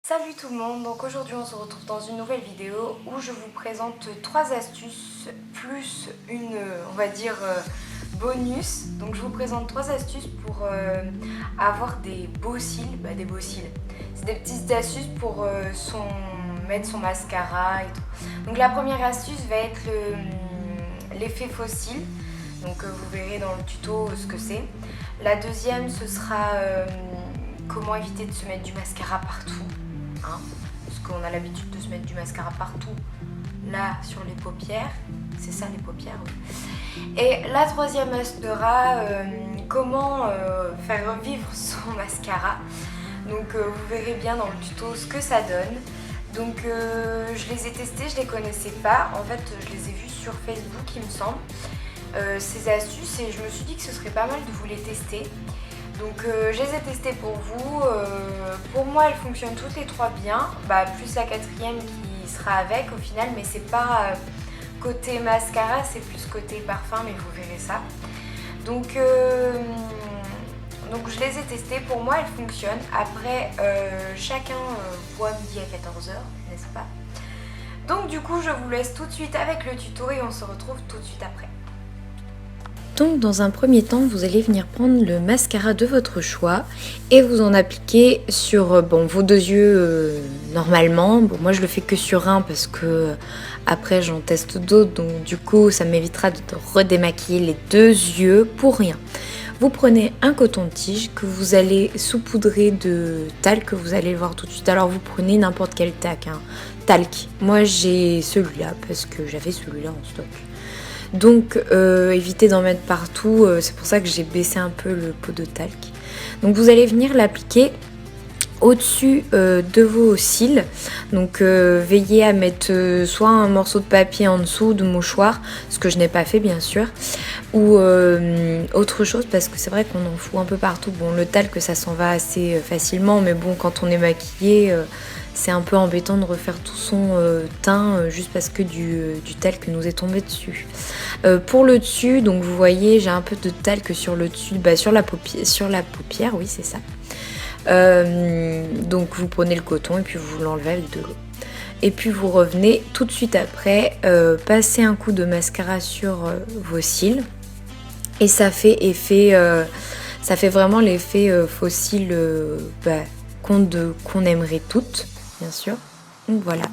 Salut tout le monde, donc aujourd'hui on se retrouve dans une nouvelle vidéo où je vous présente 3 astuces plus une, on va dire, bonus. Donc je vous présente 3 astuces pour avoir des beaux cils, des beaux cils. C'est des petites astuces pour mettre son mascara et tout. Donc la première astuce va être l'effet faux cils. Donc vous verrez dans le tuto ce que c'est. La deuxième ce sera comment éviter de se mettre du mascara partout. Hein, parce qu'on a l'habitude de se mettre du mascara partout, là sur les paupières, c'est ça les paupières, oui. Et la troisième sera comment faire revivre son mascara. Donc vous verrez bien dans le tuto ce que ça donne. Donc je les ai testés, je les connaissais pas, en fait je les ai vus sur Facebook il me semble, ces astuces, et je me suis dit que ce serait pas mal de vous les tester. Donc je les ai testées pour vous, pour moi elles fonctionnent toutes les trois bien, plus la quatrième qui sera avec au final, mais c'est pas côté mascara, c'est plus côté parfum, mais vous verrez ça. Donc je les ai testées, pour moi elles fonctionnent, après chacun voit midi à 14 h, n'est-ce pas? Donc du coup je vous laisse tout de suite avec le tuto et on se retrouve tout de suite après. Donc dans un premier temps, vous allez venir prendre le mascara de votre choix et vous en appliquer sur vos deux yeux normalement. Bon, moi je le fais que sur un parce que après j'en teste d'autres, donc du coup ça m'évitera de redémaquiller les deux yeux pour rien. Vous prenez un coton-tige que vous allez saupoudrer de talc, vous allez le voir tout de suite. Alors vous prenez n'importe quel talc, talc. Moi j'ai celui-là parce que j'avais celui-là en stock. Donc évitez d'en mettre partout, c'est pour ça que j'ai baissé un peu le pot de talc. Donc vous allez venir l'appliquer au-dessus de vos cils. Donc veillez à mettre soit un morceau de papier en dessous, de mouchoir, ce que je n'ai pas fait bien sûr, ou autre chose, parce que c'est vrai qu'on en fout un peu partout. Bon, le talc ça s'en va assez facilement, mais bon, quand on est maquillé, c'est un peu embêtant de refaire tout son teint juste parce que du talc nous est tombé dessus. Pour le dessus, donc vous voyez, j'ai un peu de talc sur le dessus, sur la paupière, oui c'est ça. Donc vous prenez le coton et puis vous l'enlevez avec de l'eau. Et puis vous revenez tout de suite après, passer un coup de mascara sur vos cils. Et ça fait vraiment l'effet faux cils qu'on aimerait toutes, bien sûr. Donc voilà.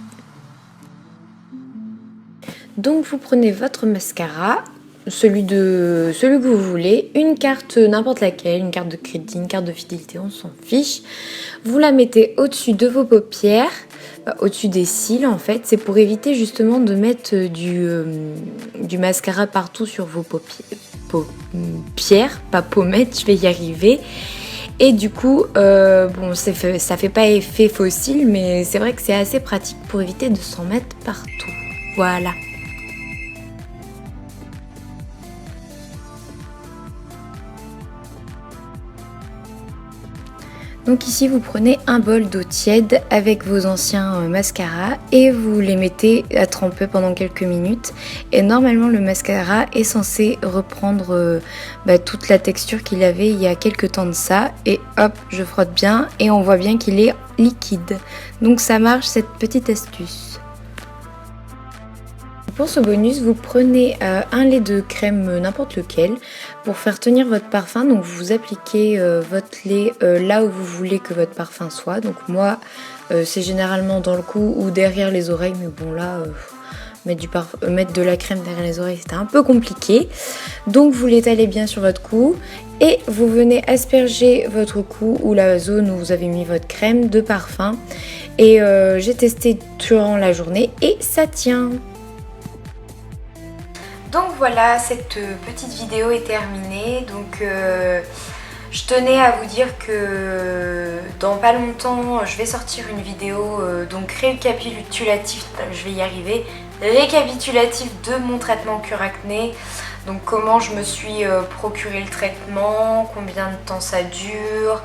Donc vous prenez votre mascara, celui que vous voulez, une carte n'importe laquelle, une carte de crédit, une carte de fidélité, on s'en fiche. Vous la mettez au-dessus de vos paupières, au-dessus des cils en fait. C'est pour éviter justement de mettre du mascara partout sur vos paupières, pas pommettes, je vais y arriver. Et du coup, ça fait pas effet faux cils, mais c'est vrai que c'est assez pratique pour éviter de s'en mettre partout. Voilà. Donc ici vous prenez un bol d'eau tiède avec vos anciens mascaras et vous les mettez à tremper pendant quelques minutes, et normalement le mascara est censé reprendre toute la texture qu'il avait il y a quelques temps de ça, et hop, je frotte bien et on voit bien qu'il est liquide. Donc ça marche cette petite astuce. Pour ce bonus, vous prenez un lait de crème n'importe lequel pour faire tenir votre parfum. Donc vous appliquez votre lait là où vous voulez que votre parfum soit. Donc moi, c'est généralement dans le cou ou derrière les oreilles, mais bon là, mettre de la crème derrière les oreilles, c'était un peu compliqué. Donc vous l'étalez bien sur votre cou et vous venez asperger votre cou ou la zone où vous avez mis votre crème de parfum. Et j'ai testé durant la journée et ça tient. Donc voilà, cette petite vidéo est terminée. Donc je tenais à vous dire que dans pas longtemps, je vais sortir une vidéo donc récapitulatif, je vais y arriver, récapitulatif de mon traitement cure acné. Donc comment je me suis procuré le traitement, combien de temps ça dure,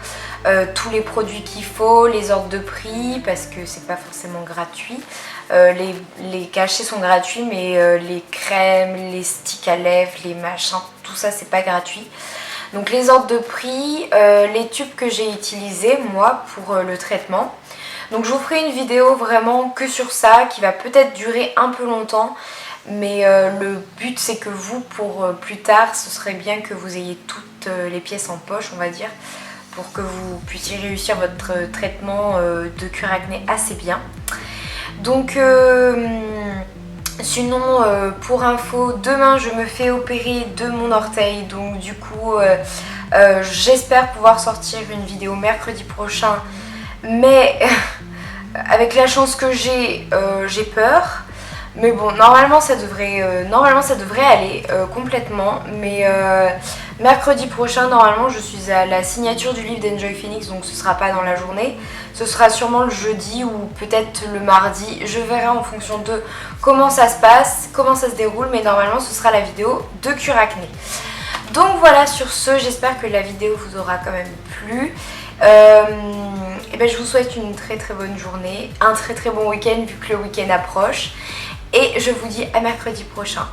tous les produits qu'il faut, les ordres de prix, parce que c'est pas forcément gratuit. Les cachets sont gratuits, mais les crèmes, les sticks à lèvres, les machins, tout ça c'est pas gratuit. Donc les ordres de prix, les tubes que j'ai utilisés moi pour le traitement. Donc je vous ferai une vidéo vraiment que sur ça, qui va peut-être durer un peu longtemps. Mais le but c'est que vous, pour plus tard, ce serait bien que vous ayez toutes les pièces en poche, on va dire, pour que vous puissiez réussir votre traitement de cure acné assez bien. Donc sinon pour info, demain je me fais opérer de mon orteil, donc du coup j'espère pouvoir sortir une vidéo mercredi prochain, mais avec la chance que j'ai peur. Mais bon, normalement ça devrait aller complètement. Mais mercredi prochain, normalement, je suis à la signature du livre d'Enjoy Phoenix, donc ce sera pas dans la journée. Ce sera sûrement le jeudi ou peut-être le mardi. Je verrai en fonction de comment ça se passe, comment ça se déroule. Mais normalement, ce sera la vidéo de cure acné. Donc voilà, sur ce, j'espère que la vidéo vous aura quand même plu. Et ben, je vous souhaite une très très bonne journée, un très très bon week-end vu que le week-end approche. Et je vous dis à mercredi prochain.